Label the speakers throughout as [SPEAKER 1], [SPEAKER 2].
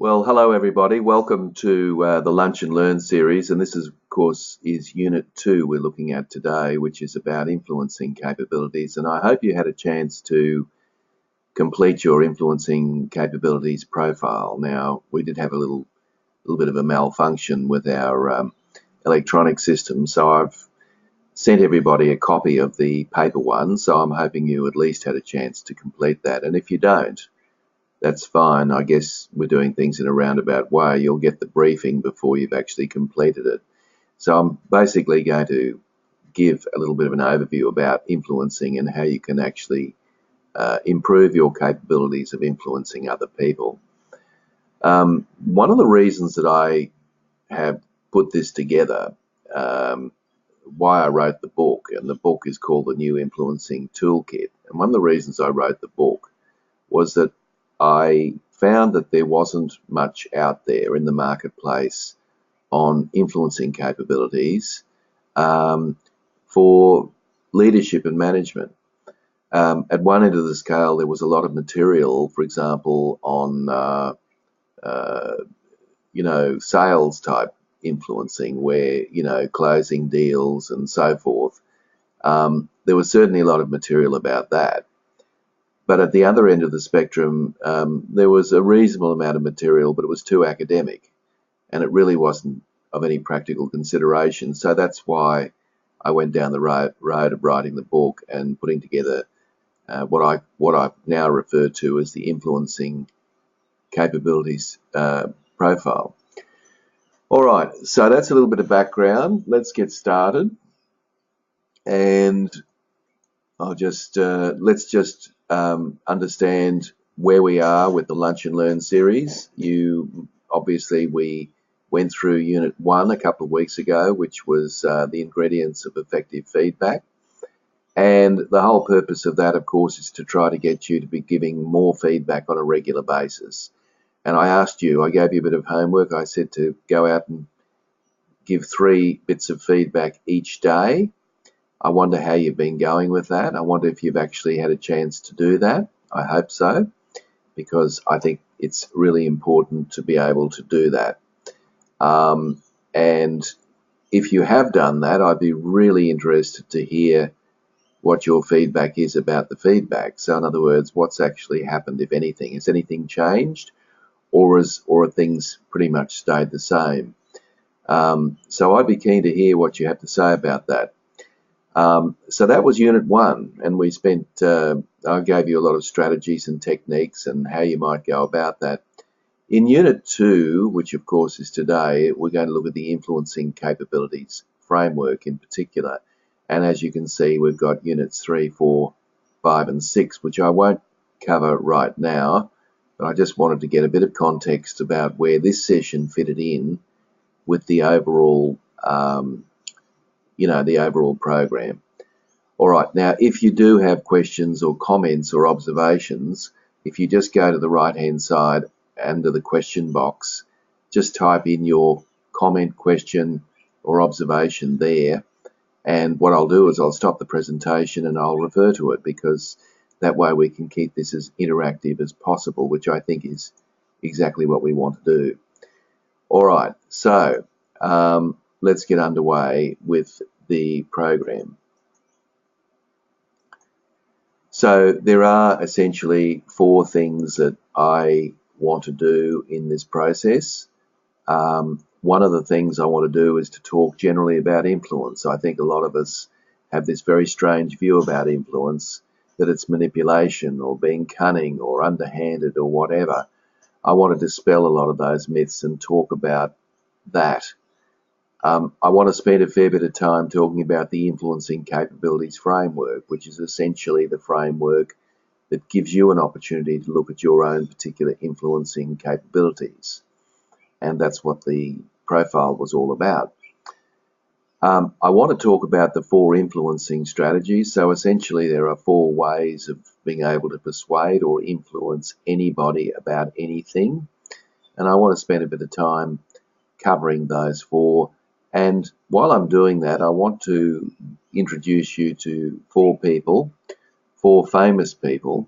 [SPEAKER 1] Well, hello everybody. Welcome to the Lunch and Learn series, and this is, of course, is Unit 2 we're looking at today, which is about influencing capabilities. And I hope you had a chance to complete your influencing capabilities profile. Now, we did have a little bit of a malfunction with our electronic system, so I've sent everybody a copy of the paper one, so I'm hoping you at least had a chance to complete that. And if you don't, that's fine. I guess we're doing things in a roundabout way. You'll get the briefing before you've actually completed it. So I'm basically going to give a little bit of an overview about influencing and how you can actually improve your capabilities of influencing other people. One of the reasons that I have put this together, why I wrote the book, and the book is called The New Influencing Toolkit, and one of the reasons I wrote the book was that I found that there wasn't much out there in the marketplace on influencing capabilities for leadership and management. At one end of the scale, there was a lot of material, for example, on sales type influencing, where closing deals and so forth. There was certainly a lot of material about that. But at the other end of the spectrum, there was a reasonable amount of material, but it was too academic, and it really wasn't of any practical consideration. So that's why I went down the road of writing the book and putting together what I now refer to as the influencing capabilities profile. All right, so that's a little bit of background. Let's get started, and let's just understand where we are with the Lunch and Learn series. We went through Unit 1 a couple of weeks ago, which was the ingredients of effective feedback. And the whole purpose of that, of course, is to try to get you to be giving more feedback on a regular basis. And I gave you a bit of homework. I said to go out and give 3 bits of feedback each day. I wonder how you've been going with that. I wonder if you've actually had a chance to do that. I hope so, because I think it's really important to be able to do that. And if you have done that, I'd be really interested to hear what your feedback is about the feedback. So in other words, what's actually happened, if anything? Has anything changed, or have things pretty much stayed the same? So I'd be keen to hear what you have to say about that. So that was Unit 1, and we spent, I gave you a lot of strategies and techniques and how you might go about that. In Unit 2, which of course is today, we're going to look at the influencing capabilities framework in particular. And as you can see, we've got Units 3, 4, 5, and 6, which I won't cover right now, but I just wanted to get a bit of context about where this session fitted in with the overall the overall program. All right, now if you do have questions or comments or observations, if you just go to the right-hand side under the question box, just type in your comment, question, or observation there, and what I'll do is I'll stop the presentation and I'll refer to it, because that way we can keep this as interactive as possible, which I think is exactly what we want to do. All right, so let's get underway with the program. So there are essentially 4 things that I want to do in this process. One of the things I want to do is to talk generally about influence. I think a lot of us have this very strange view about influence, that it's manipulation or being cunning or underhanded or whatever. I want to dispel a lot of those myths and talk about that. I want to spend a fair bit of time talking about the influencing capabilities framework, which is essentially the framework that gives you an opportunity to look at your own particular influencing capabilities. And that's what the profile was all about. I want to talk about the 4 influencing strategies. So essentially there are 4 ways of being able to persuade or influence anybody about anything. And I want to spend a bit of time covering those 4. And while I'm doing that, I want to introduce you to 4 people, 4 famous people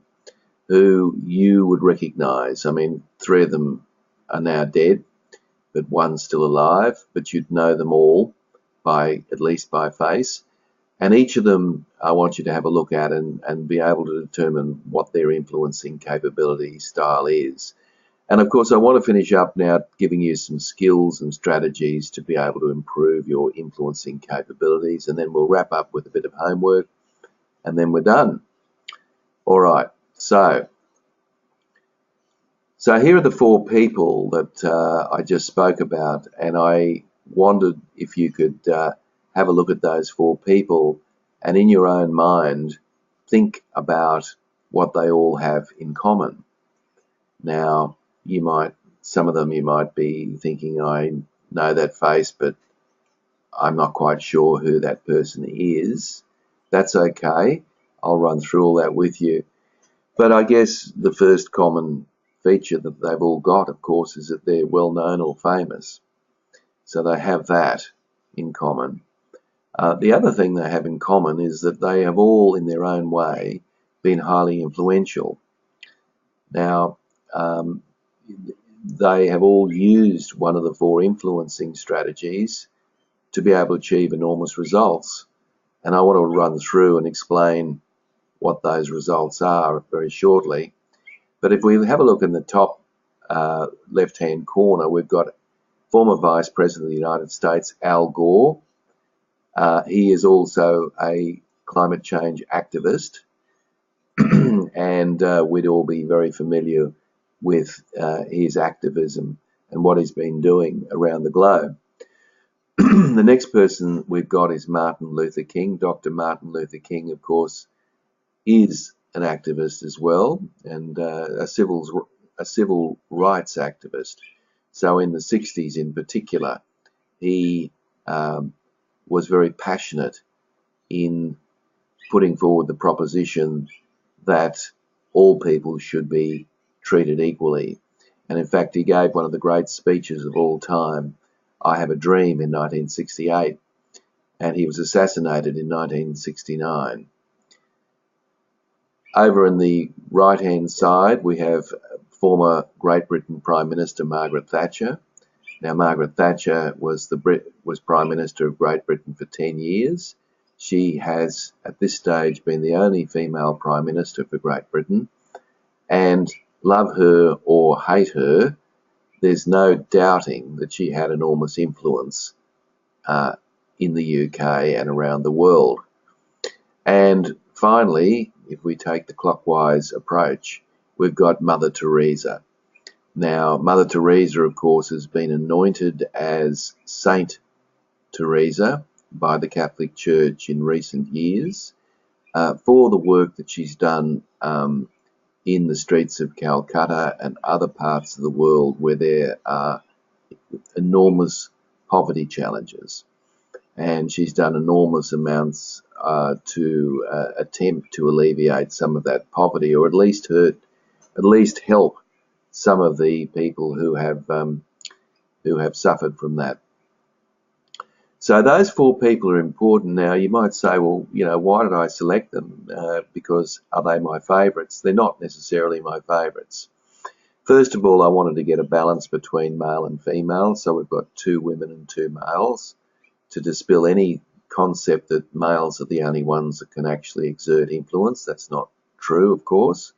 [SPEAKER 1] who you would recognize. I mean, 3 of them are now dead, but one's still alive, but you'd know them all at least by face. And each of them I want you to have a look at and be able to determine what their influencing capability style is. And of course, I want to finish up now giving you some skills and strategies to be able to improve your influencing capabilities. And then we'll wrap up with a bit of homework, and then we're done. All right, so here are the 4 people that I just spoke about, and I wondered if you could have a look at those 4 people and in your own mind think about what they all have in common. Now, some of them you might be thinking, I know that face, but I'm not quite sure who that person is. That's okay. I'll run through all that with you. But I guess the first common feature that they've all got, of course, is that they're well known or famous. So they have that in common. The other thing they have in common is that they have all, in their own way, been highly influential. Now, they have all used one of the 4 influencing strategies to be able to achieve enormous results. And I want to run through and explain what those results are very shortly. But if we have a look in the top left-hand corner, we've got former Vice President of the United States, Al Gore. He is also a climate change activist, and we'd all be very familiar with his activism and what he's been doing around the globe. The next person we've got is Martin Luther King. Dr. Martin Luther King, of course, is an activist as well, and a civil rights activist. So in the 60s in particular, he was very passionate in putting forward the proposition that all people should be treated equally. And in fact, he gave one of the great speeches of all time, I Have a Dream, in 1968, and he was assassinated in 1969. Over in the right-hand side, we have former Great Britain Prime Minister Margaret Thatcher. Now, Margaret Thatcher was Prime Minister of Great Britain for 10 years. She has, at this stage, been the only female Prime Minister for Great Britain. And love her or hate her, there's no doubting that she had enormous influence in the UK and around the world. And finally, if we take the clockwise approach, we've got Mother Teresa. Now, Mother Teresa, of course, has been anointed as Saint Teresa by the Catholic Church in recent years for the work that she's done in the streets of Calcutta and other parts of the world where there are enormous poverty challenges. And she's done enormous amounts to attempt to alleviate some of that poverty, or at least help some of the people who have suffered from that. So those 4 people are important. Now, you might say, well, why did I select them? Because are they my favourites? They're not necessarily my favourites. First of all, I wanted to get a balance between male and female, so we've got 2 women and 2 males to dispel any concept that males are the only ones that can actually exert influence. That's not true, of course.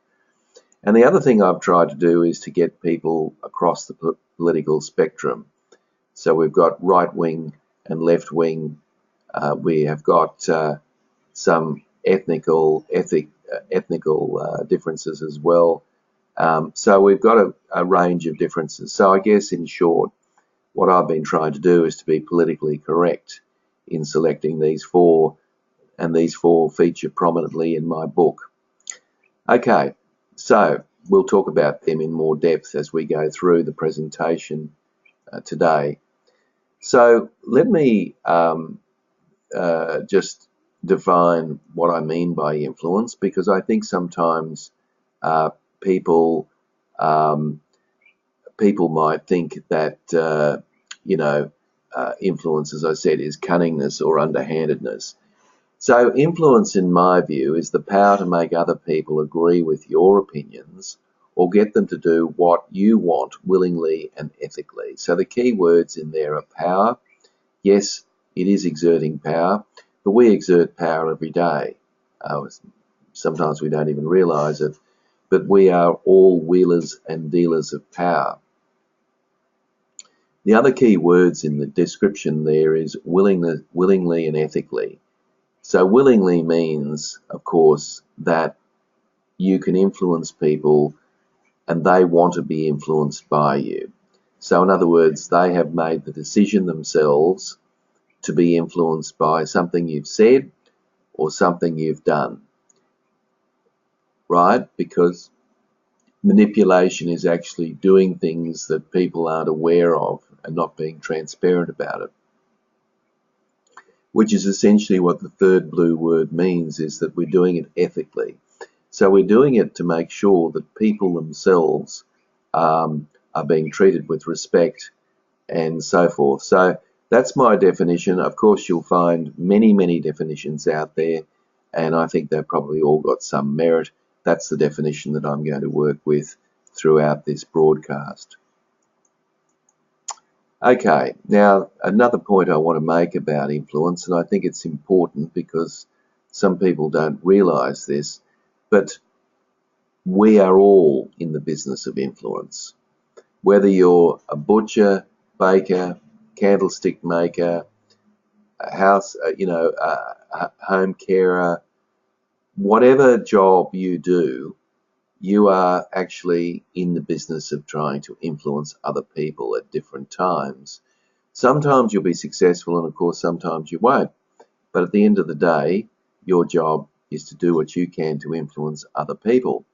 [SPEAKER 1] And the other thing I've tried to do is to get people across the political spectrum. So we've got right wing and left wing. We have got some ethnical differences as well. So we've got a range of differences. So I guess in short, what I've been trying to do is to be politically correct in selecting these 4, and these 4 feature prominently in my book. Okay, so we'll talk about them in more depth as we go through the presentation today. So let me just define what I mean by influence, because I think sometimes people might think that influence, as I said, is cunningness or underhandedness. So influence, in my view, is the power to make other people agree with your opinions or get them to do what you want willingly and ethically. So the key words in there are power. Yes, it is exerting power, but we exert power every day. Sometimes we don't even realise it, but we are all wheelers and dealers of power. The other key words in the description there is willingly and ethically. So willingly means, of course, that you can influence people and they want to be influenced by you. So in other words, they have made the decision themselves to be influenced by something you've said or something you've done, right? Because manipulation is actually doing things that people aren't aware of and not being transparent about it, which is essentially what the third blue word means, is that we're doing it ethically. So we're doing it to make sure that people themselves are being treated with respect and so forth. So that's my definition. Of course, you'll find many, many definitions out there, and I think they've probably all got some merit. That's the definition that I'm going to work with throughout this broadcast. Okay, now another point I want to make about influence, and I think it's important because some people don't realise this, but we are all in the business of influence. Whether you're a butcher, baker, candlestick maker, a house, a home carer, whatever job you do, you are actually in the business of trying to influence other people at different times. Sometimes you'll be successful, and of course sometimes you won't. But at the end of the day, your job is to do what you can to influence other people.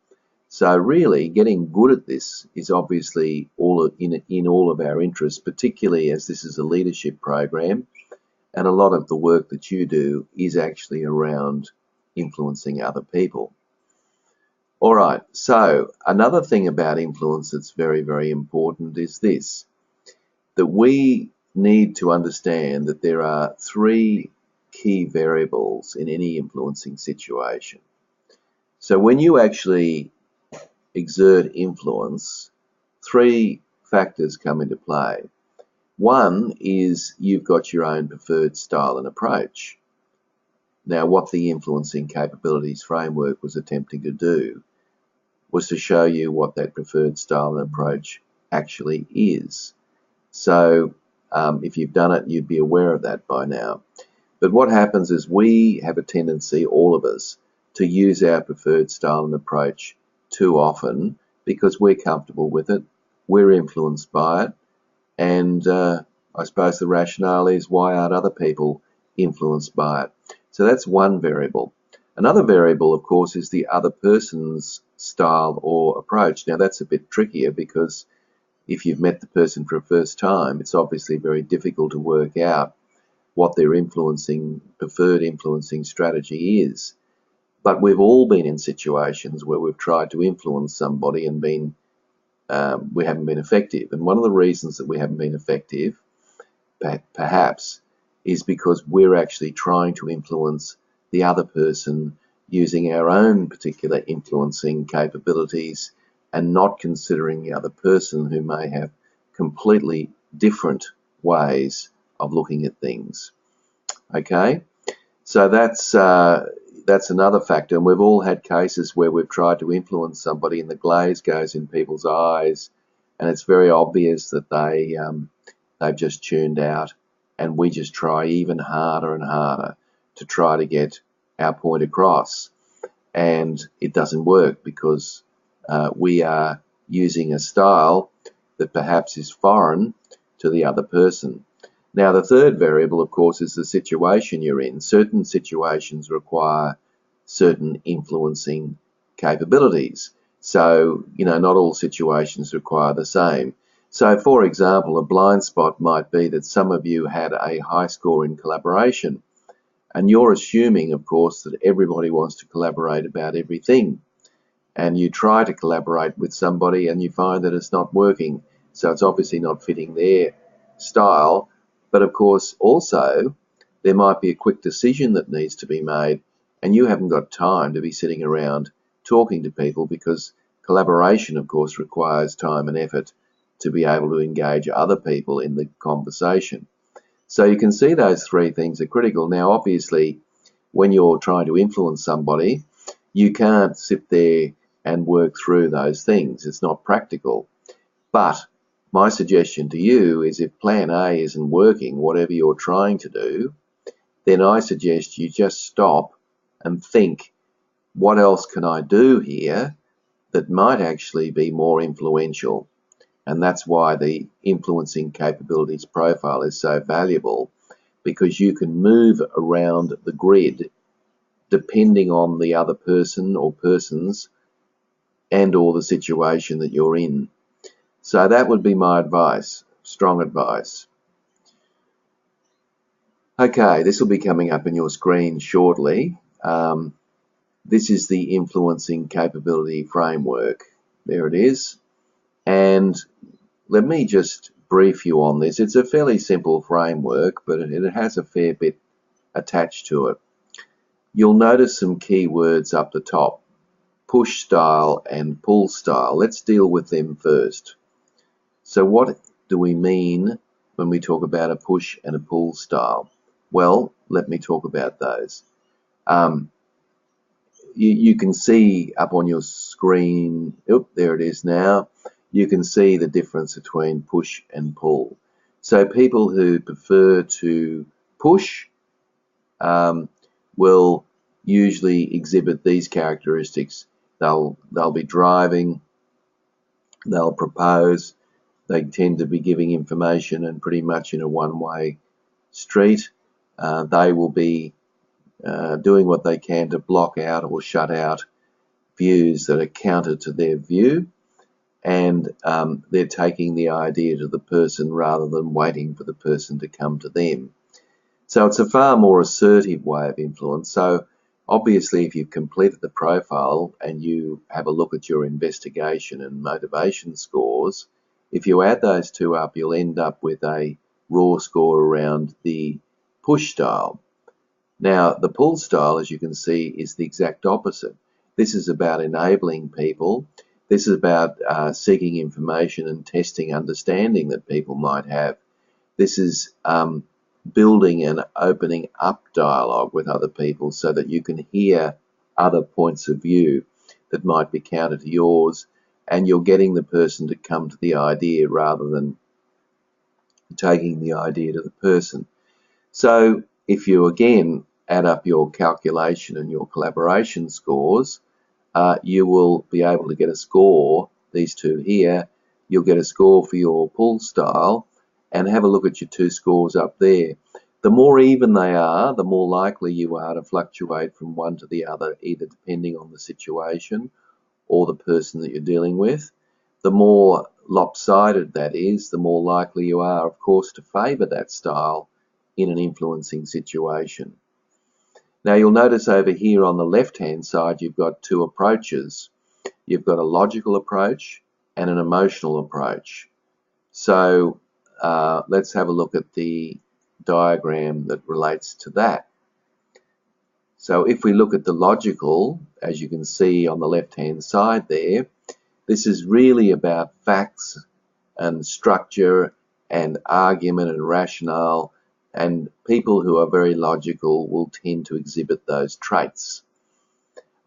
[SPEAKER 1] So really, getting good at this is obviously in all of our interests, particularly as this is a leadership program, and a lot of the work that you do is actually around influencing other people. All right, so another thing about influence that's very, very important is this, that we need to understand that there are three key variables in any influencing situation. So when you actually exert influence, three factors come into play. One is you've got your own preferred style and approach. Now, what the influencing capabilities framework was attempting to do was to show you what that preferred style and approach actually is. So if you've done it, you'd be aware of that by now. But what happens is we have a tendency, all of us, to use our preferred style and approach too often because we're comfortable with it, we're influenced by it, and I suppose the rationale is, why aren't other people influenced by it? So that's one variable. Another variable, of course, is the other person's style or approach. Now that's a bit trickier because if you've met the person for a first time, it's obviously very difficult to work out what their preferred influencing strategy is. But we've all been in situations where we've tried to influence somebody and we haven't been effective. And one of the reasons that we haven't been effective, perhaps, is because we're actually trying to influence the other person using our own particular influencing capabilities and not considering the other person, who may have completely different ways of looking at things. Okay, so that's another factor, and we've all had cases where we've tried to influence somebody and the glaze goes in people's eyes and it's very obvious that they've just tuned out, and we just try even harder and harder to try to get our point across, and it doesn't work because we are using a style that perhaps is foreign to the other person. Now, the third variable, of course, is the situation you're in. Certain situations require certain influencing capabilities. So, not all situations require the same. So, for example, a blind spot might be that some of you had a high score in collaboration, and you're assuming, of course, that everybody wants to collaborate about everything. And you try to collaborate with somebody and you find that it's not working. So it's obviously not fitting their style. But of course, also, there might be a quick decision that needs to be made, and you haven't got time to be sitting around talking to people because Collaboration, of course, requires time and effort to be able to engage other people in the conversation. So you can see those three things are critical. Now, obviously, when you're trying to influence somebody, you can't sit there and work through those things. It's not practical. But my suggestion to you is if plan A isn't working, whatever you're trying to do, then I suggest you just stop and think, what else can I do here that might actually be more influential? And that's why the influencing capabilities profile is so valuable, because you can move around the grid depending on the other person or persons and or the situation that you're in. So that would be my advice, strong advice. Okay, this will be coming up in your screen shortly. This is the influencing capability framework. There it is. And let me just brief you on this. It's a fairly simple framework, but it has a fair bit attached to it. You'll notice some key words up the top, push style and pull style. Let's deal with them first. So what do we mean when we talk about a push and a pull style? Well, let me talk about those. You can see up on your screen, there it is now, you can see the difference between push and pull. So people who prefer to push will usually exhibit these characteristics. They'll be driving, they'll propose, they tend to be giving information and pretty much in a one-way street. They will be doing what they can to block out or shut out views that are counter to their view, and they're taking the idea to the person rather than waiting for the person to come to them. So it's a far more assertive way of influence. So obviously if you've completed the profile and you have a look at your investigation and motivation scores, if you add those two up, you'll end up with a raw score around the push style. Now, the pull style, as you can see, is the exact opposite. This is about enabling people. This is about seeking information and testing understanding that people might have. This is building and opening up dialogue with other people so that you can hear other points of view that might be counter to yours, and you're getting the person to come to the idea rather than taking the idea to the person. So if you again add up your calculation and your collaboration scores, you will be able to get a score, these two here, you'll get a score for your pull style, and have a look at your two scores up there. The more even they are, the more likely you are to fluctuate from one to the other, either depending on the situation or the person that you're dealing with. The more lopsided that is, the more likely you are, of course, to favour that style in an influencing situation. Now you'll notice over here on the left-hand side you've got two approaches. You've got a logical approach and an emotional approach. So let's have a look at the diagram that relates to that. So if we look at the logical, as you can see on the left-hand side there, this is really about facts and structure and argument and rationale, and people who are very logical will tend to exhibit those traits.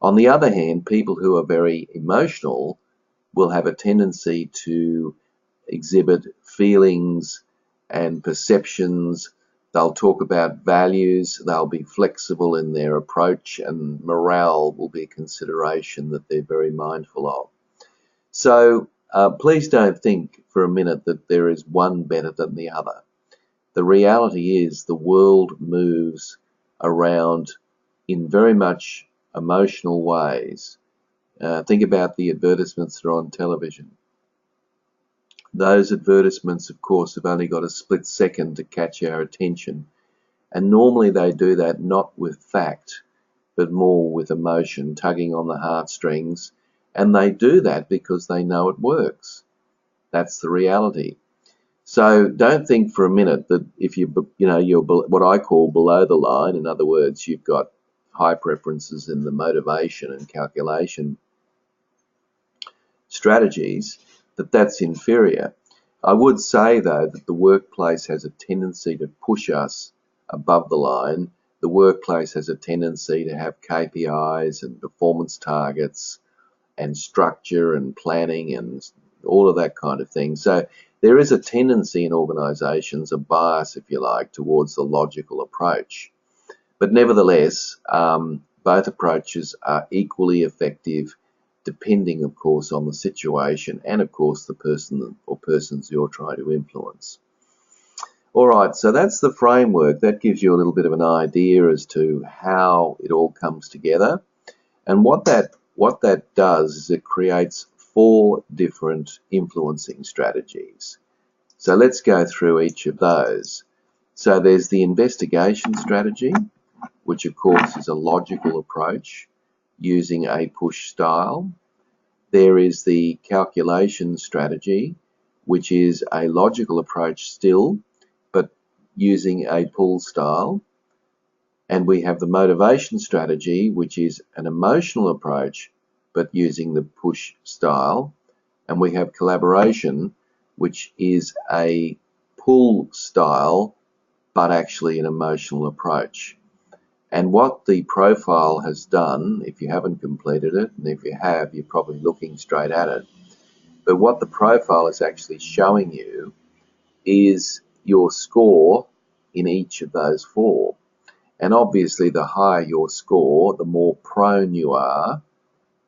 [SPEAKER 1] On the other hand, people who are very emotional will have a tendency to exhibit feelings and perceptions. They'll talk about values, they'll be flexible in their approach, and morale will be a consideration that they're very mindful of. So please don't think for a minute that there is one better than the other. The reality is the world moves around in very much emotional ways. Think about the advertisements that are on television. Those advertisements, of course, have only got a split second to catch our attention. And normally they do that not with fact, but more with emotion, tugging on the heartstrings. And they do that because they know it works. That's the reality. So don't think for a minute that if you're what I call below the line, in other words, you've got high preferences in the motivation and calculation strategies, that's inferior. I would say, though, that the workplace has a tendency to push us above the line. The workplace has a tendency to have KPIs and performance targets and structure and planning and all of that kind of thing. So there is a tendency in organisations, a bias, if you like, towards the logical approach. But nevertheless, both approaches are equally effective, depending, of course, on the situation and, of course, the person or persons you're trying to influence. All right, so that's the framework. That gives you a little bit of an idea as to how it all comes together. And what that does is it creates 4 different influencing strategies. So let's go through each of those. So there's the investigation strategy, which of course is a logical approach using a push style. There is the calculation strategy, which is a logical approach still, but using a pull style. And we have the motivation strategy, which is an emotional approach, but using the push style. And we have collaboration, which is a pull style, but actually an emotional approach. And what the profile has done, if you haven't completed it, and if you have, you're probably looking straight at it, but what the profile is actually showing you is your score in each of those 4. And obviously, the higher your score, the more prone you are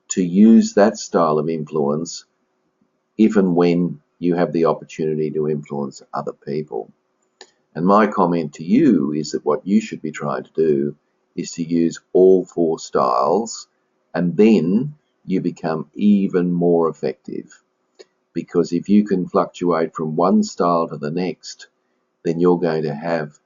[SPEAKER 1] to use that style of influence if and when you have the opportunity to influence other people. And my comment to you is that what you should be trying to do is to use all 4 styles, and then you become even more effective. Because if you can fluctuate from one style to the next, then you're going to have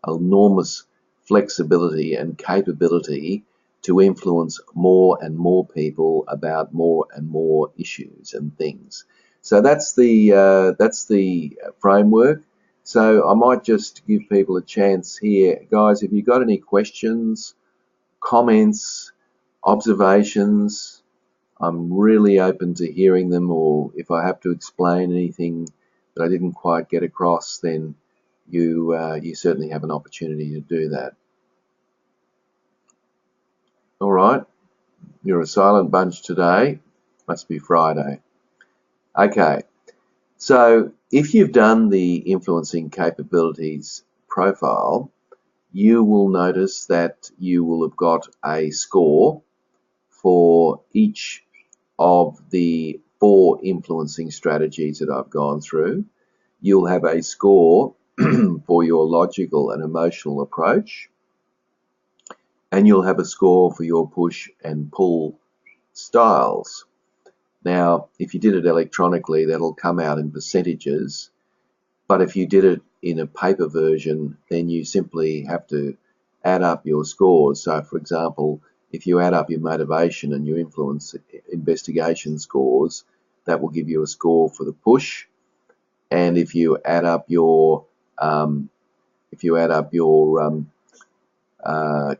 [SPEAKER 1] enormous flexibility and capability to influence more and more people about more and more issues and things. So that's the framework. So I might just give people a chance here. Guys, if you've got any questions, comments, observations, I'm really open to hearing them, or if I have to explain anything that I didn't quite get across, then you certainly have an opportunity to do that. All right, you're a silent bunch today. Must be Friday. Okay, so if you've done the influencing capabilities profile, you will notice that you will have got a score for each of the 4 influencing strategies that I've gone through. You'll have a score for your logical and emotional approach, and you'll have a score for your push and pull styles. Now, if you did it electronically, that'll come out in percentages, but if you did it in a paper version, then you simply have to add up your scores. So, for example, if you add up your motivation and your influence investigation scores, that will give you a score for the push. And if you add up your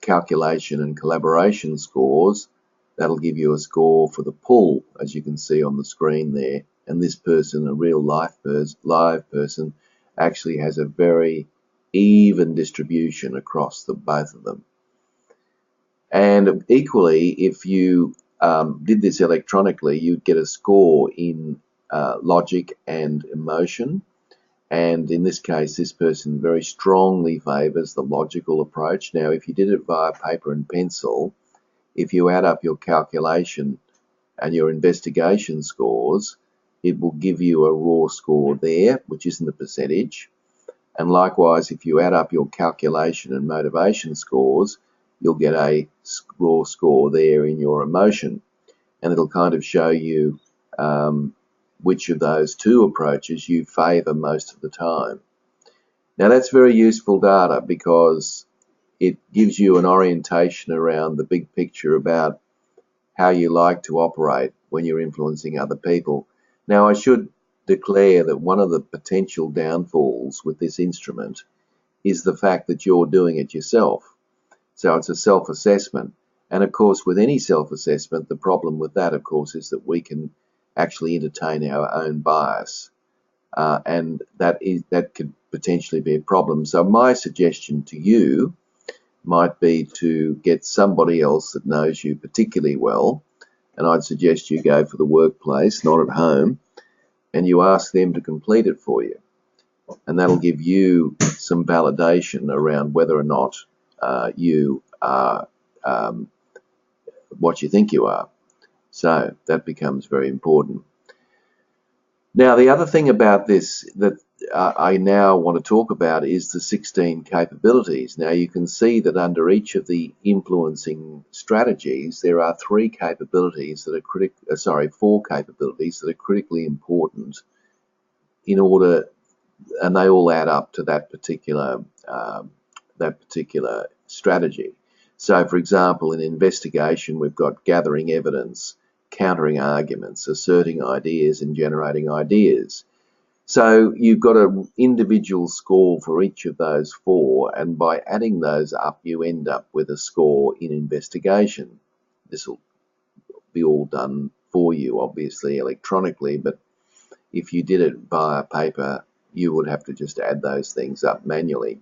[SPEAKER 1] calculation and collaboration scores, that'll give you a score for the pull, as you can see on the screen there. And this person, a real live person, actually has a very even distribution across both of them. And equally, if you did this electronically, you'd get a score in logic and emotion. And in this case, this person very strongly favours the logical approach. Now, if you did it via paper and pencil, if you add up your calculation and your investigation scores, it will give you a raw score there, which isn't a percentage. And likewise, if you add up your calculation and motivation scores, you'll get a raw score there in your emotion. And it'll kind of show you which of those 2 approaches you favour most of the time. Now, that's very useful data because it gives you an orientation around the big picture about how you like to operate when you're influencing other people. Now, I should declare that one of the potential downfalls with this instrument is the fact that you're doing it yourself. So it's a self-assessment. And of course, with any self-assessment, the problem with that, of course, is that we can actually entertain our own bias, and that could potentially be a problem. So my suggestion to you might be to get somebody else that knows you particularly well, and I'd suggest you go for the workplace, not at home, and you ask them to complete it for you. And that'll give you some validation around whether or not you are what you think you are. So that becomes very important. Now, the other thing about this that I now want to talk about is the 16 capabilities. Now, you can see that under each of the influencing strategies, there are four capabilities that are critically important in order, and they all add up to that particular strategy. So, for example, in investigation, we've got gathering evidence, countering arguments, asserting ideas, and generating ideas. So you've got an individual score for each of those four, and by adding those up, you end up with a score in investigation. This will be all done for you, obviously, electronically, but if you did it via paper, you would have to just add those things up manually.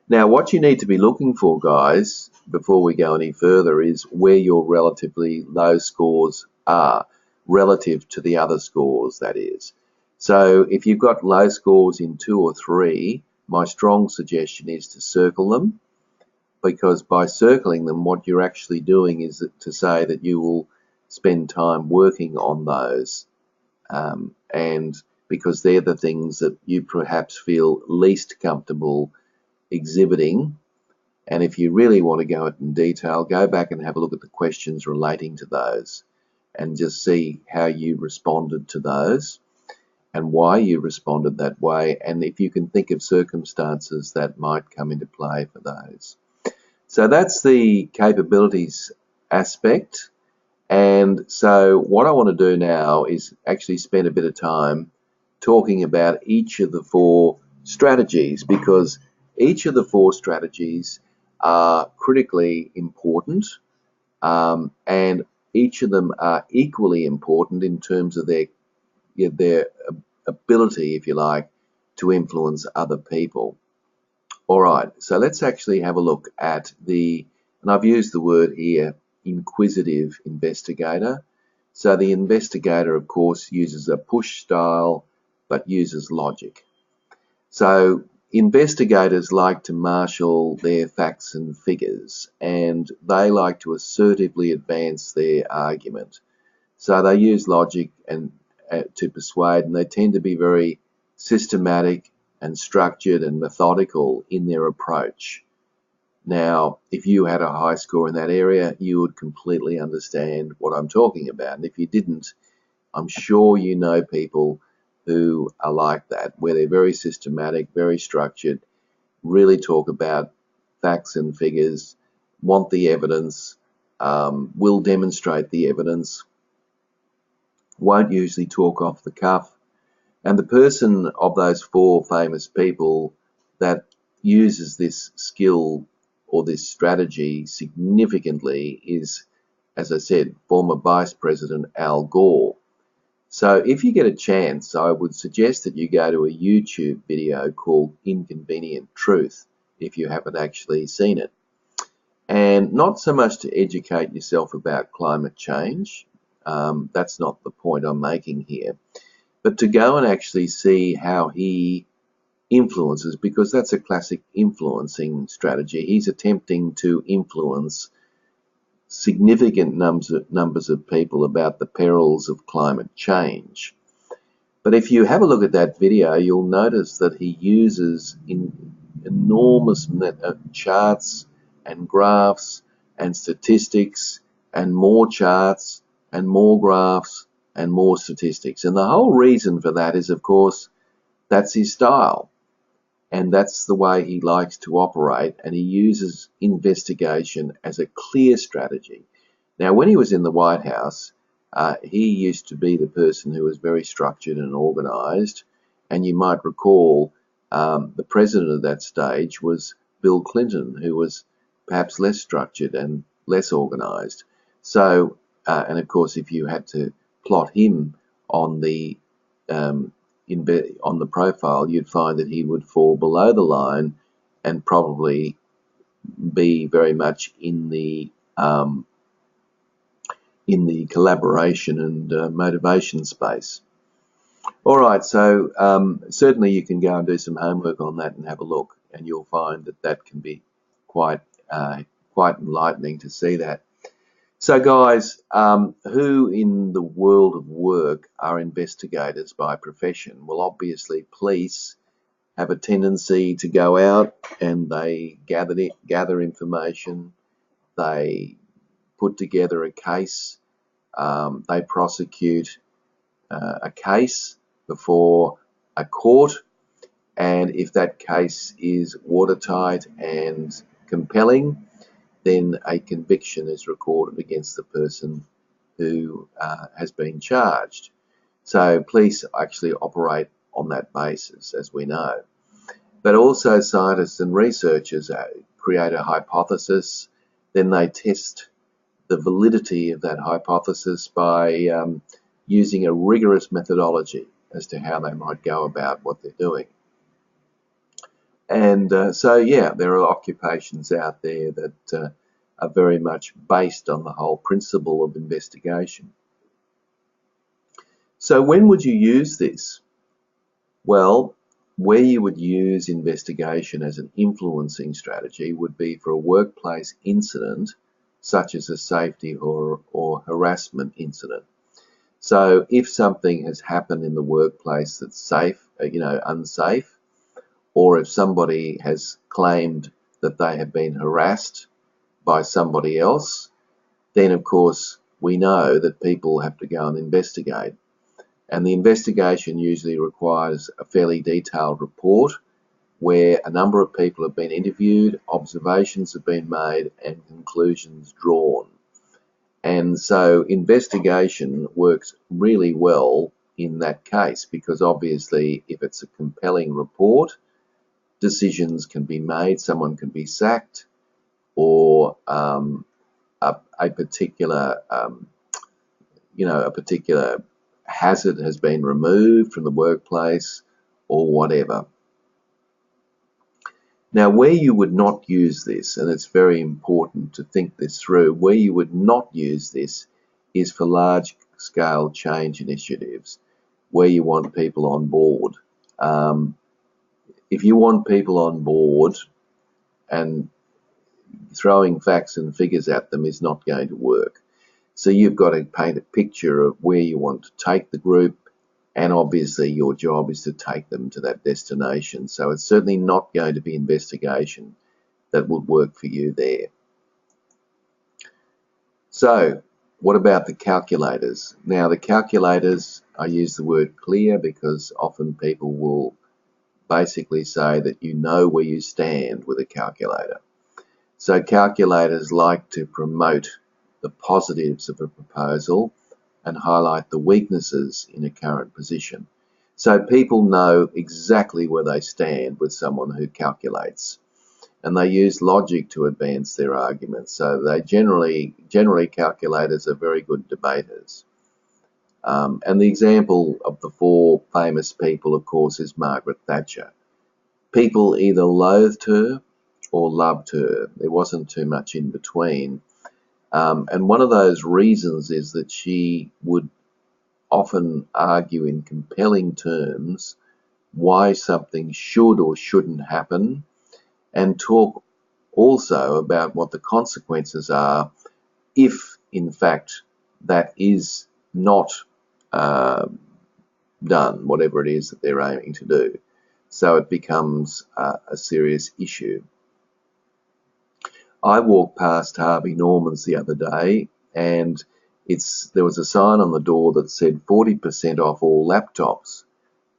[SPEAKER 1] Now, what you need to be looking for, guys, before we go any further, is where your relatively low scores are, relative to the other scores, that is. So if you've got low scores in 2 or 3, my strong suggestion is to circle them, because by circling them, what you're actually doing is to say that you will spend time working on those, and because they're the things that you perhaps feel least comfortable exhibiting. And if you really want to go in detail, go back and have a look at the questions relating to those and just see how you responded to those and why you responded that way, and if you can think of circumstances that might come into play for those. So that's the capabilities aspect. And so what I want to do now is actually spend a bit of time talking about each of the 4 strategies, because each of the 4 strategies are critically important, and each of them are equally important in terms of their ability, if you like, to influence other people. All right, so let's actually have a look at and I've used the word here, Inquisitive Investigator. So the investigator, of course, uses a push style, but uses logic. So investigators like to marshal their facts and figures, and they like to assertively advance their argument. So they use logic and to persuade, and they tend to be very systematic and structured and methodical in their approach. Now, if you had a high score in that area, you would completely understand what I'm talking about. And if you didn't, I'm sure you know people who are like that, where they're very systematic, very structured, really talk about facts and figures, want the evidence, will demonstrate the evidence, won't usually talk off the cuff. And the person of those 4 famous people that uses this skill or this strategy significantly is, as I said, former Vice President Al Gore. So if you get a chance, I would suggest that you go to a YouTube video called Inconvenient Truth, if you haven't actually seen it. And not so much to educate yourself about climate change, that's not the point I'm making here, but to go and actually see how he influences, because that's a classic influencing strategy. He's attempting to influence significant numbers of people about the perils of climate change. But if you have a look at that video, you'll notice that he uses enormous charts and graphs and statistics and more charts and more graphs and more statistics. And the whole reason for that is, of course, that's his style. And that's the way he likes to operate, and he uses investigation as a clear strategy. Now, when he was in the White House, he used to be the person who was very structured and organized, and you might recall the president of that stage was Bill Clinton, who was perhaps less structured and less organized. So and of course, if you had to plot him on the profile, you'd find that he would fall below the line and probably be very much in the collaboration and motivation space. All right, so certainly you can go and do some homework on that and have a look, and you'll find that that can be quite enlightening to see that. So guys, who in the world of work are investigators by profession? Well, obviously police have a tendency to go out and they gather information, they put together a case, they prosecute a case before a court, and if that case is watertight and compelling, then a conviction is recorded against the person who has been charged. So police actually operate on that basis, as we know. But also scientists and researchers create a hypothesis, then they test the validity of that hypothesis by using a rigorous methodology as to how they might go about what they're doing. And so, yeah, there are occupations out there that are very much based on the whole principle of investigation. So when would you use this? Well, where you would use investigation as an influencing strategy would be for a workplace incident, such as a safety or harassment incident. So if something has happened in the workplace that's safe, unsafe, or if somebody has claimed that they have been harassed by somebody else, then of course we know that people have to go and investigate. And the investigation usually requires a fairly detailed report where a number of people have been interviewed, observations have been made, and conclusions drawn. And so investigation works really well in that case because obviously if it's a compelling report, decisions can be made, someone can be sacked, or a particular hazard has been removed from the workplace or whatever. Now, where you would not use this, and it's very important to think this through, where you would not use this is for large-scale change initiatives where you want people on board. If you want people on board and throwing facts and figures at them is not going to work. So you've got to paint a picture of where you want to take the group, and obviously your job is to take them to that destination. So it's certainly not going to be investigation that would work for you there. So what about the calculators? Now the calculators, I use the word clear because often people will basically say that you know where you stand with a calculator. So calculators like to promote the positives of a proposal and highlight the weaknesses in a current position. So people know exactly where they stand with someone who calculates, and they use logic to advance their arguments. So they generally calculators are very good debaters. And the example of the four famous people, of course, is Margaret Thatcher. People either loathed her or loved her. There wasn't too much in between. And one of those reasons is that she would often argue in compelling terms why something should or shouldn't happen, and talk also about what the consequences are if, in fact, that is not done, whatever it is that they're aiming to do. So it becomes a serious issue. I walked past Harvey Norman's the other day, and there was a sign on the door that said 40% off all laptops.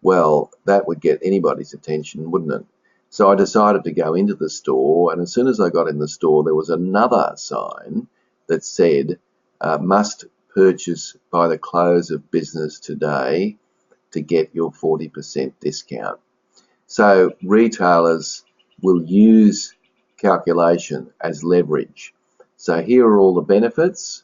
[SPEAKER 1] Well, that would get anybody's attention, wouldn't it? So I decided to go into the store, and as soon as I got in the store, there was another sign that said, must purchase by the close of business today to get your 40% discount. So retailers will use calculation as leverage. So here are all the benefits.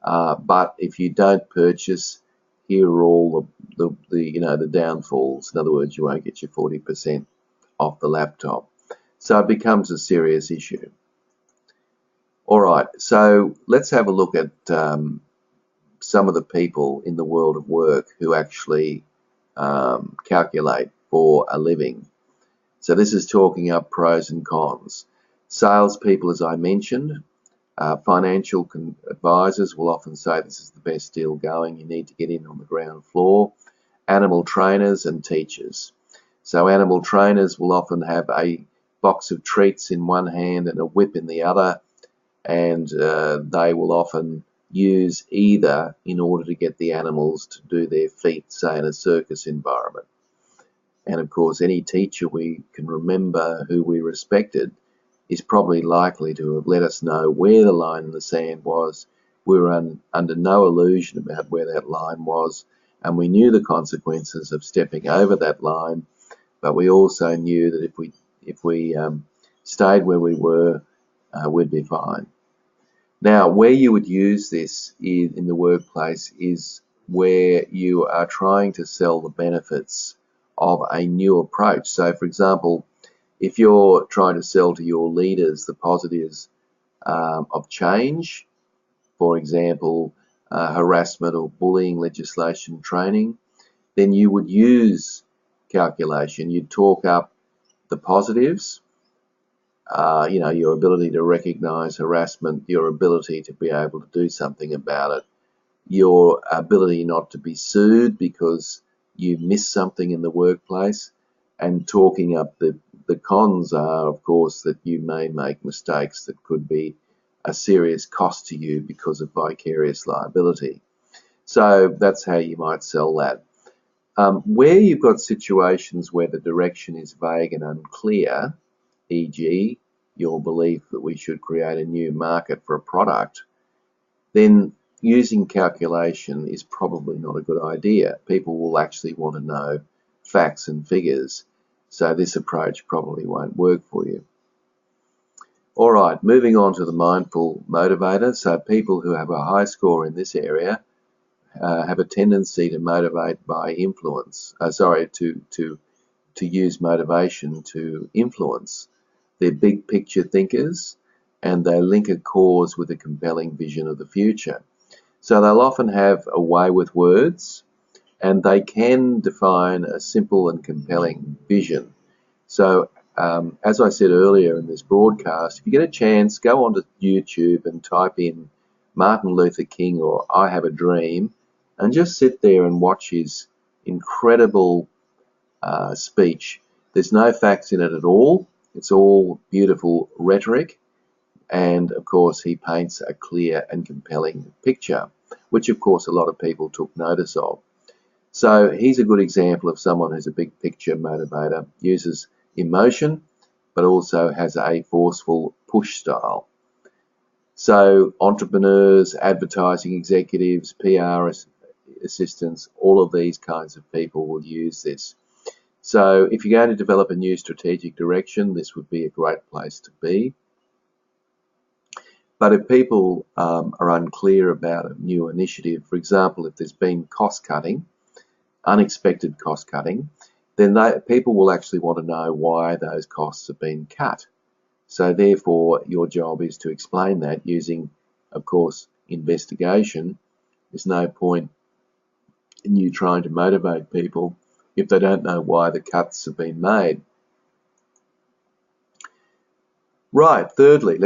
[SPEAKER 1] But if you don't purchase, here are all the downfalls. In other words, you won't get your 40% off the laptop. So it becomes a serious issue. All right, so let's have a look at some of the people in the world of work who actually calculate for a living. So this is talking up pros and cons. Salespeople, as I mentioned, financial advisors will often say this is the best deal going. You need to get in on the ground floor. Animal trainers and teachers. So animal trainers will often have a box of treats in one hand and a whip in the other, and they will often use either in order to get the animals to do their feat, say in a circus environment. And of course, any teacher we can remember who we respected is probably likely to have let us know where the line in the sand was. We were under no illusion about where that line was, and we knew the consequences of stepping over that line, but we also knew that if we stayed where we were, we'd be fine. Now, where you would use this in the workplace is where you are trying to sell the benefits of a new approach. So, for example, if you're trying to sell to your leaders the positives of change, for example, harassment or bullying legislation training, then you would use calculation. You'd talk up the positives, your ability to recognize harassment, your ability to be able to do something about it, your ability not to be sued because you missed something in the workplace, and talking up the cons are, of course, that you may make mistakes that could be a serious cost to you because of vicarious liability. So that's how you might sell that. Where you've got situations where the direction is vague and unclear, e.g., your belief that we should create a new market for a product, then using calculation is probably not a good idea. People will actually want to know facts and figures, so this approach probably won't work for you. All right, moving on to the mindful motivator. So people who have a high score in this area have a tendency to motivate by influence. To use motivation to influence. They're big picture thinkers, and they link a cause with a compelling vision of the future. So they'll often have a way with words, and they can define a simple and compelling vision. So as I said earlier in this broadcast, if you get a chance, go onto YouTube and type in Martin Luther King or I Have a Dream, and just sit there and watch his incredible speech. There's no facts in it at all. It's all beautiful rhetoric, and of course he paints a clear and compelling picture, which of course a lot of people took notice of. So he's a good example of someone who's a big picture motivator, uses emotion, but also has a forceful push style. So entrepreneurs, advertising executives, PR assistants, all of these kinds of people will use this. So if you're going to develop a new strategic direction, this would be a great place to be. But if people are unclear about a new initiative, for example, if there's been cost cutting, unexpected cost cutting, then people will actually want to know why those costs have been cut. So therefore, your job is to explain that using, of course, investigation. There's no point in you trying to motivate people if they don't know why the cuts have been made. Right, thirdly,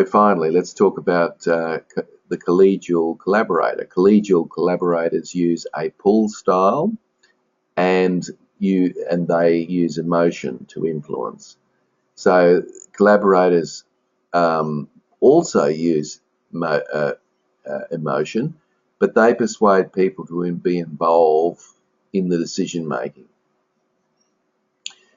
[SPEAKER 1] finally, let's talk about the collegial collaborator. Collegial collaborators use a pull style, and they use emotion to influence. So collaborators also use emotion, but they persuade people to be involved in the decision making.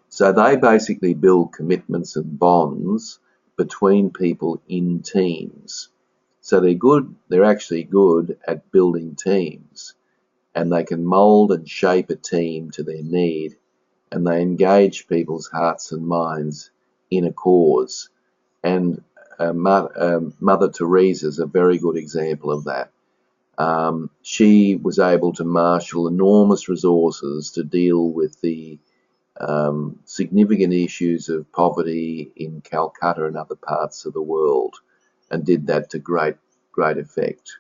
[SPEAKER 1] So they basically build commitments and bonds between people in teams. So they're actually good at building teams, and they can mold and shape a team to their need, and they engage people's hearts and minds in a cause. And Mother Teresa is a very good example of that. She was able to marshal enormous resources to deal with the significant issues of poverty in Calcutta and other parts of the world, and did that to great effect.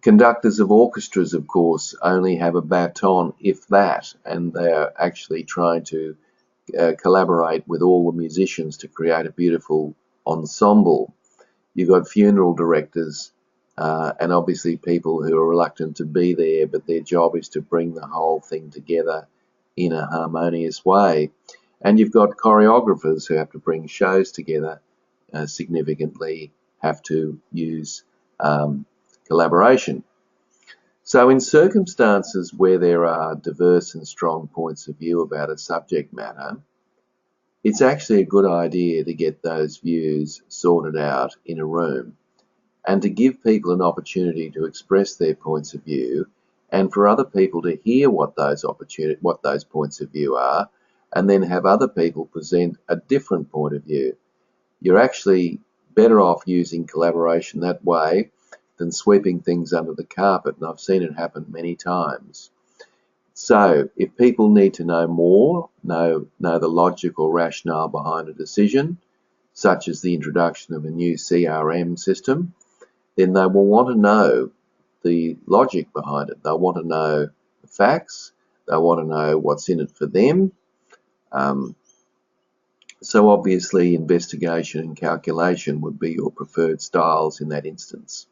[SPEAKER 1] Conductors of orchestras, of course, only have a baton, if that, and they're actually trying to collaborate with all the musicians to create a beautiful ensemble. You've got funeral directors and obviously people who are reluctant to be there, but their job is to bring the whole thing together in a harmonious way. And you've got choreographers who have to bring shows together significantly, have to use collaboration. So in circumstances where there are diverse and strong points of view about a subject matter, it's actually a good idea to get those views sorted out in a room and to give people an opportunity to express their points of view, and for other people to hear what those points of view are, and then have other people present a different point of view. You're actually better off using collaboration that way than sweeping things under the carpet, and I've seen it happen many times. So if people need to know more, know the logic or rationale behind a decision, such as the introduction of a new CRM system, then they will want to know the logic behind it. They'll want to know the facts. They'll want to know what's in it for them. So obviously investigation and calculation would be your preferred styles in that instance.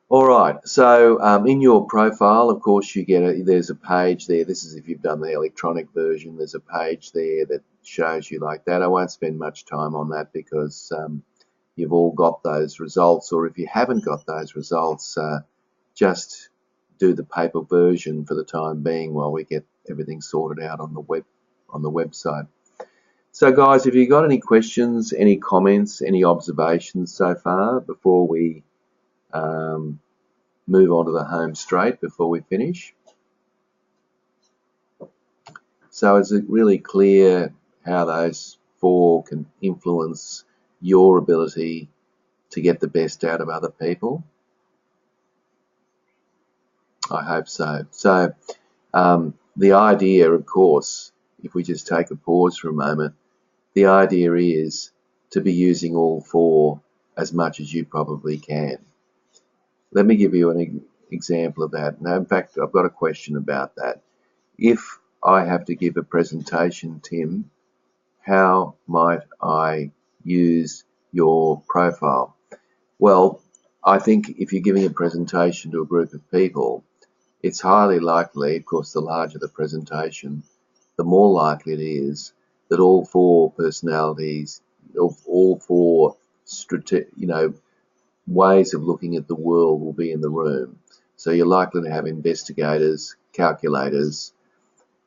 [SPEAKER 1] All right, so in your profile, of course, you get there's a page there. This is if you've done the electronic version. There's a page there that shows you like that. I won't spend much time on that because you've all got those results, or if you haven't got those results, just do the paper version for the time being while we get everything sorted out on the website. So guys, have you got any questions, any comments, any observations so far before we move on to the home straight before we finish? So is it really clear how those four can influence your ability to get the best out of other people? I hope so. So the idea, of course, if we just take a pause for a moment, the idea is to be using all four as much as you probably can. Let me give you an example of that. Now, in fact, I've got a question about that. If I have to give a presentation, Tim, how might I use your profile? Well, I think if you're giving a presentation to a group of people, it's highly likely, of course, the larger the presentation, the more likely it is that all four personalities, all four ways of looking at the world will be in the room. So you're likely to have investigators, calculators,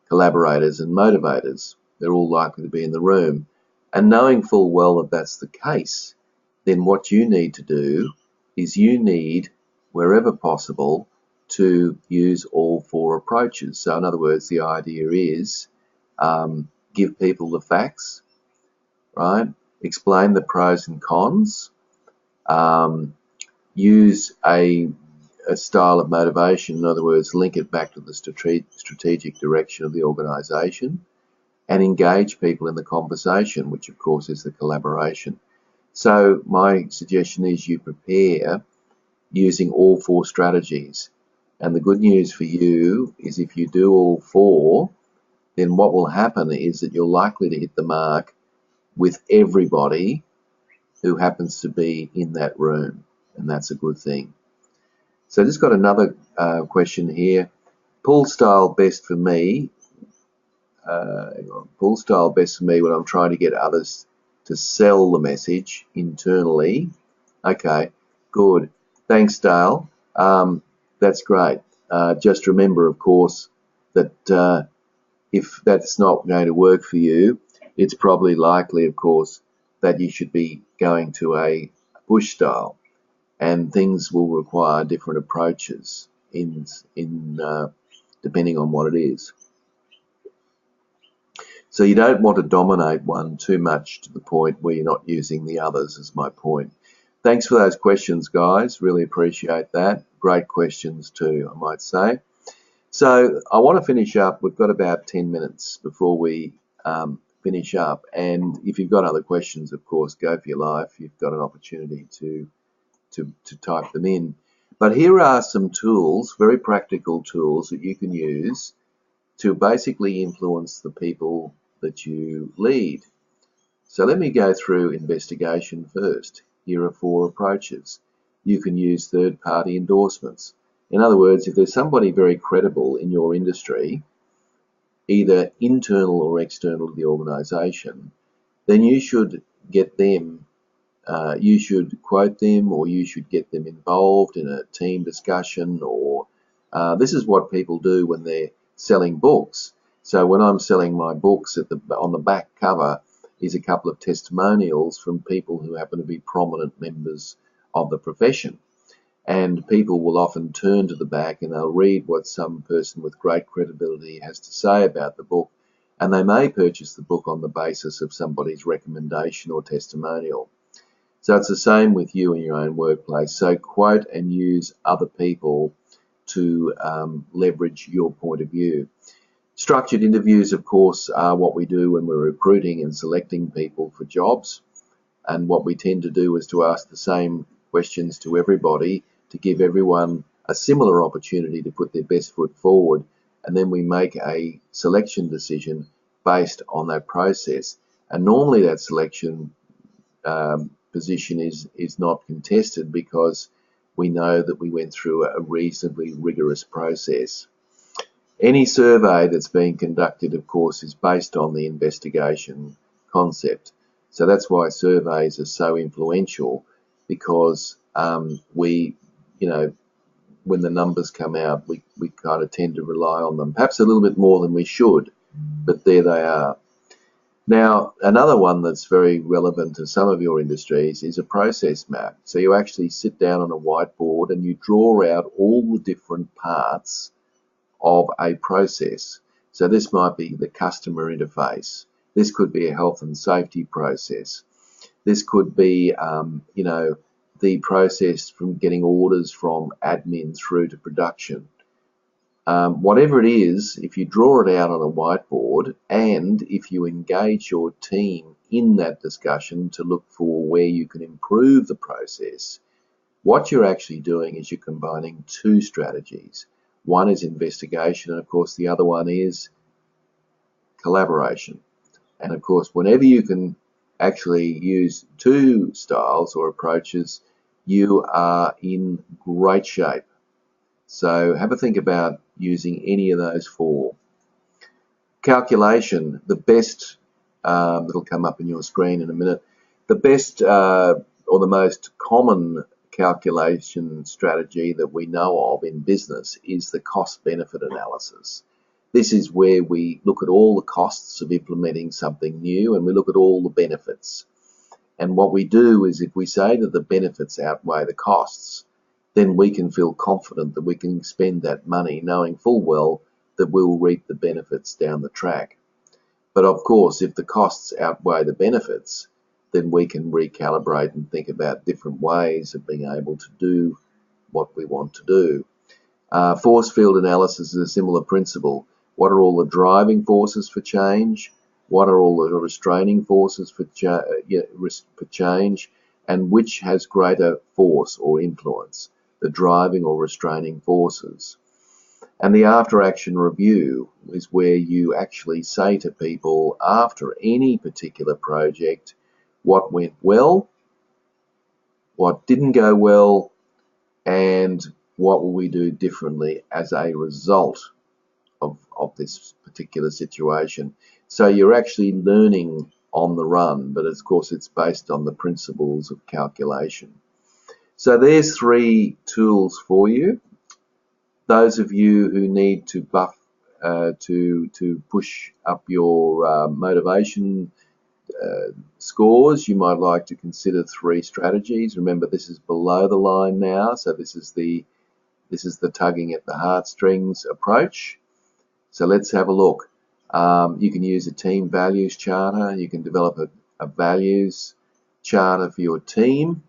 [SPEAKER 1] collaborators and motivators. They're all likely to be in the room. And knowing full well that that's the case, then what you need to do is you need, wherever possible, to use all four approaches. So in other words, the idea is give people the facts, right? Explain the pros and cons, use a style of motivation, in other words, link it back to the strategic direction of the organisation, and engage people in the conversation, which of course is the collaboration. So my suggestion is you prepare using all four strategies. And the good news for you is if you do all four, then what will happen is that you're likely to hit the mark with everybody who happens to be in that room, and that's a good thing. So I just got another question here. Pull style best for me. Pull style best for me when I'm trying to get others to sell the message internally. Okay, good. Thanks, Dale. That's great. Just remember, of course, that if that's not going to work for you, it's probably likely, of course, that you should be going to a push style, and things will require different approaches in depending on what it is. So you don't want to dominate one too much to the point where you're not using the others, is my point. Thanks for those questions, guys. Really appreciate that. Great questions too, I might say. So I want to finish up. We've got about 10 minutes before we finish up. And if you've got other questions, of course, go for your life. You've got an opportunity to type them in. But here are some tools, very practical tools that you can use to basically influence the people that you lead. So let me go through investigation first. Here are 4 approaches. You can use third-party endorsements. In other words, if there's somebody very credible in your industry, either internal or external to the organisation, then you should get them, you should quote them, or you should get them involved in a team discussion, or this is what people do when they're selling books. So when I'm selling my books, on the back cover is a couple of testimonials from people who happen to be prominent members of the profession. And people will often turn to the back and they'll read what some person with great credibility has to say about the book, and they may purchase the book on the basis of somebody's recommendation or testimonial. So it's the same with you in your own workplace. So quote and use other people to leverage your point of view. Structured interviews, of course, are what we do when we're recruiting and selecting people for jobs. And what we tend to do is to ask the same questions to everybody to give everyone a similar opportunity to put their best foot forward. And then we make a selection decision based on that process. And normally that selection position is not contested because we know that we went through a reasonably rigorous process. Any survey that's being conducted, of course, is based on the investigation concept. So that's why surveys are so influential, because we, when the numbers come out, we kind of tend to rely on them, perhaps a little bit more than we should, but there they are. Now, another one that's very relevant to some of your industries is a process map. So you actually sit down on a whiteboard and you draw out all the different parts of a process. So this might be the customer interface. This could be a health and safety process. This could be, the process from getting orders from admin through to production. Whatever it is, if you draw it out on a whiteboard and if you engage your team in that discussion to look for where you can improve the process, what you're actually doing is you're combining 2 strategies. One is investigation, and of course the other one is collaboration. And of course, whenever you can actually use 2 styles or approaches, you are in great shape. So have a think about using any of those 4. Calculation, the best, that'll come up in your screen in a minute, the best or the most common calculation strategy that we know of in business is the cost-benefit analysis. This is where we look at all the costs of implementing something new and we look at all the benefits. And what we do is if we say that the benefits outweigh the costs, then we can feel confident that we can spend that money knowing full well that we'll reap the benefits down the track. But of course, if the costs outweigh the benefits, then we can recalibrate and think about different ways of being able to do what we want to do. Force field analysis is a similar principle. What are all the driving forces for change? What are all the restraining forces for change? And which has greater force or influence, the driving or restraining forces? And the after-action review is where you actually say to people after any particular project what went well, what didn't go well, and what will we do differently as a result of this particular situation. So you're actually learning on the run, but of course it's based on the principles of calculation. So there's 3 tools for you. Those of you who need to buff, to push up your motivation scores, you might like to consider 3 strategies. Remember, this is below the line now, so this is the tugging at the heartstrings approach. So let's have a look. You can use a team values charter. You can develop a values charter for your team.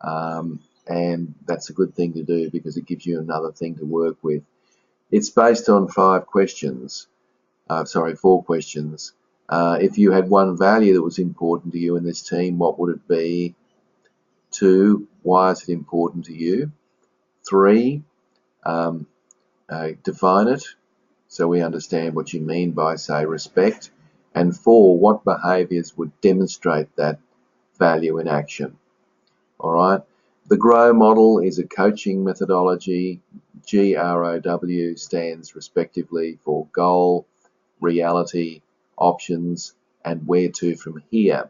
[SPEAKER 1] And that's a good thing to do because it gives you another thing to work with. It's based on 4 questions. If you had one value that was important to you in this team, what would it be? 2, why is it important to you? 3, define it so we understand what you mean by, say, respect. And 4, what behaviours would demonstrate that value in action? All right. The GROW model is a coaching methodology. GROW stands respectively for goal, reality, options, and where to from here.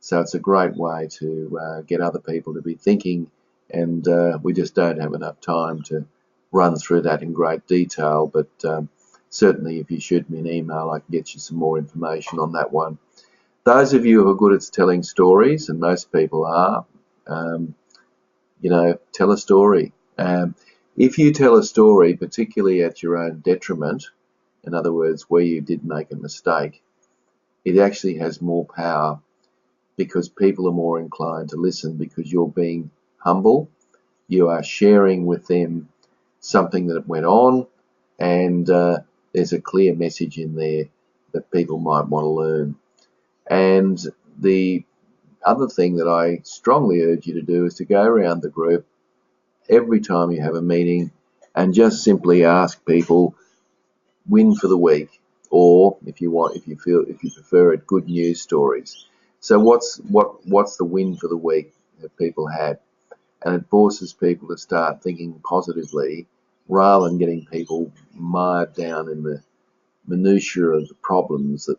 [SPEAKER 1] So it's a great way to get other people to be thinking, and we just don't have enough time to run through that in great detail, but certainly if you shoot me an email, I can get you some more information on that one. Those of you who are good at telling stories, and most people are, tell a story. If you tell a story, particularly at your own detriment, in other words, where you did make a mistake, it actually has more power because people are more inclined to listen because you're being humble. You are sharing with them something that went on, and there's a clear message in there that people might want to learn. And the other thing that I strongly urge you to do is to go around the group every time you have a meeting and just simply ask people, win for the week, or if you prefer it, good news stories. So what's the win for the week that people had? And it forces people to start thinking positively rather than getting people mired down in the minutiae of the problems that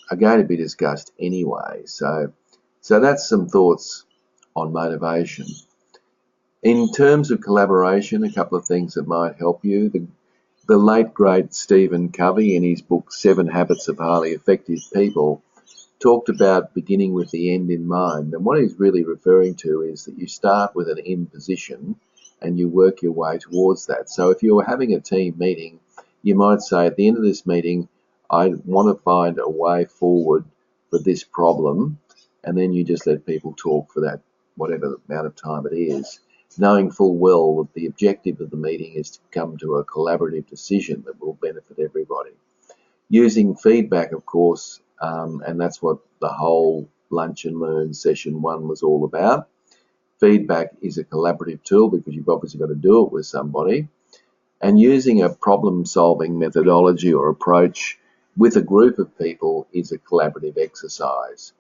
[SPEAKER 1] are going to be discussed anyway. So that's some thoughts on motivation. In terms of collaboration, a couple of things that might help you. The late, great Stephen Covey, in his book 7 Habits of Highly Effective People, talked about beginning with the end in mind. And what he's really referring to is that you start with an end position and you work your way towards that. So if you're having a team meeting, you might say at the end of this meeting, I want to find a way forward for this problem. And then you just let people talk for that, whatever amount of time it is, knowing full well that the objective of the meeting is to come to a collaborative decision that will benefit everybody. Using feedback, of course, and that's what the whole Lunch and Learn session 1 was all about. Feedback is a collaborative tool because you've obviously got to do it with somebody. And using a problem-solving methodology or approach with a group of people is a collaborative exercise.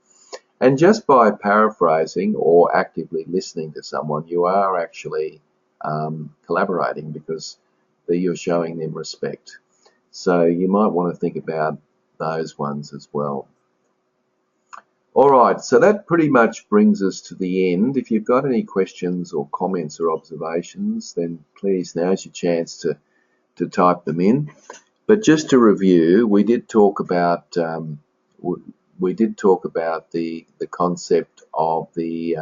[SPEAKER 1] And just by paraphrasing or actively listening to someone, you are actually collaborating because you're showing them respect. So you might want to think about those ones as well. All right, so that pretty much brings us to the end. If you've got any questions or comments or observations, then please, now's your chance to type them in. But just to review, we did talk about the concept of the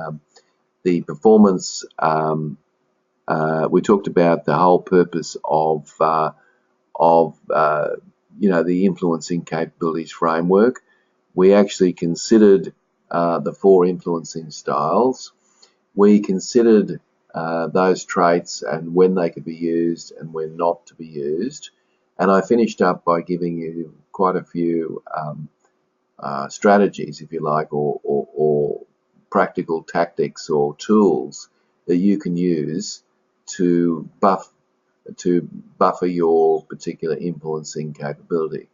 [SPEAKER 1] performance. We talked about the whole purpose of the influencing capabilities framework. We actually considered the 4 influencing styles. We considered those traits and when they could be used and when not to be used. And I finished up by giving you quite a few strategies, if you like, or practical tactics or tools that you can use to buffer your particular influencing capability.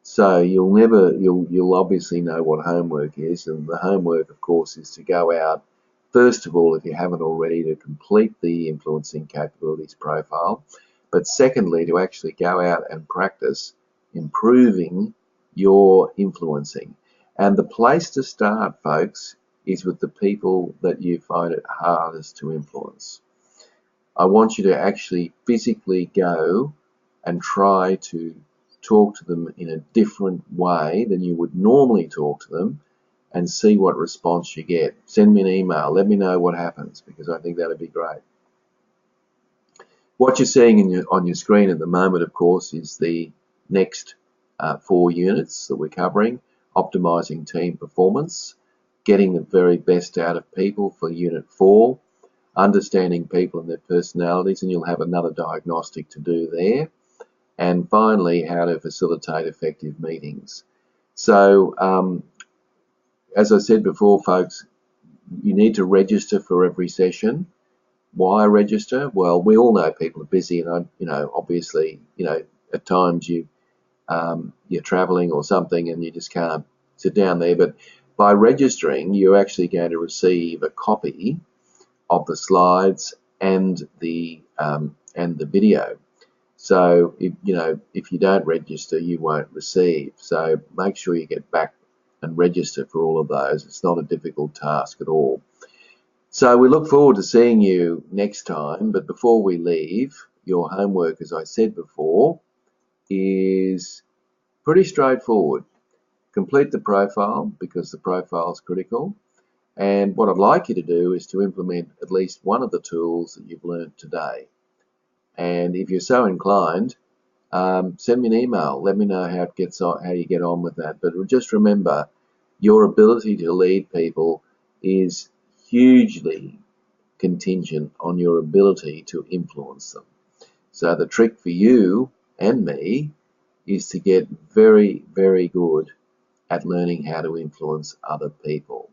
[SPEAKER 1] So you'll obviously know what homework is, and the homework, of course, is to go out, first of all, if you haven't already, to complete the influencing capabilities profile, but secondly, to actually go out and practice improving your influencing. And the place to start, folks, is with the people that you find it hardest to influence. I want you to actually physically go and try to talk to them in a different way than you would normally talk to them and see what response you get. Send me an email. Let me know what happens because I think that'd be great. What you're seeing on your screen at the moment, of course, is the next 4 units that we're covering: optimizing team performance, getting the very best out of people for Unit 4, understanding people and their personalities, and you'll have another diagnostic to do there, and finally, how to facilitate effective meetings. So, as I said before, folks, you need to register for every session. Why register? Well, we all know people are busy, and obviously, at times you're traveling or something, and you just can't sit down there. But by registering, you're actually going to receive a copy of the slides and the video. So if you don't register, you won't receive. So make sure you get back and register for all of those. It's not a difficult task at all. So we look forward to seeing you next time. But before we leave, your homework, as I said before, is pretty straightforward. Complete the profile, because the profile is critical. And what I'd like you to do is to implement at least one of the tools that you've learned today. And if you're so inclined, send me an email. Let me know how you get on with that. But just remember, your ability to lead people is hugely contingent on your ability to influence them. So the trick for you and me is to get very, very good at learning how to influence other people.